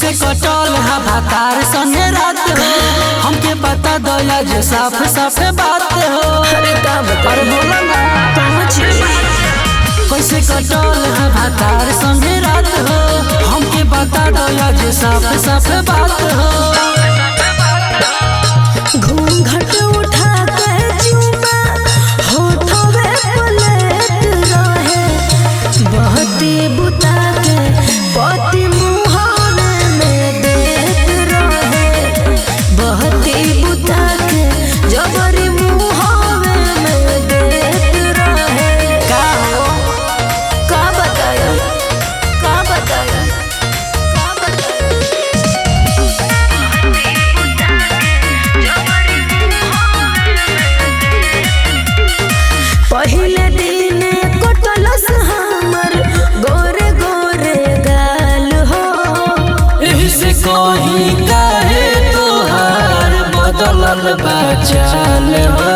कैसे कटल है भातार संगे रात हो हमके पता दया जे साफ साफ बात हो। अरे बोला ना कैसे कटल है भातार संगे रात हो हमके पता दया जे साफ साफ बात हो। घूंघट उठा के चुमा होठवे पलट रहे बहती बुता के पति मुहाने में देख रहे बहती बुता के जबरी मुहाने में देख रहे। का हो का बताया का बताया का बताया पहले दिन कटलस हमर गोरे गोरे गाल हो इसे कोई काहे तोहार बदलल बचाल हो।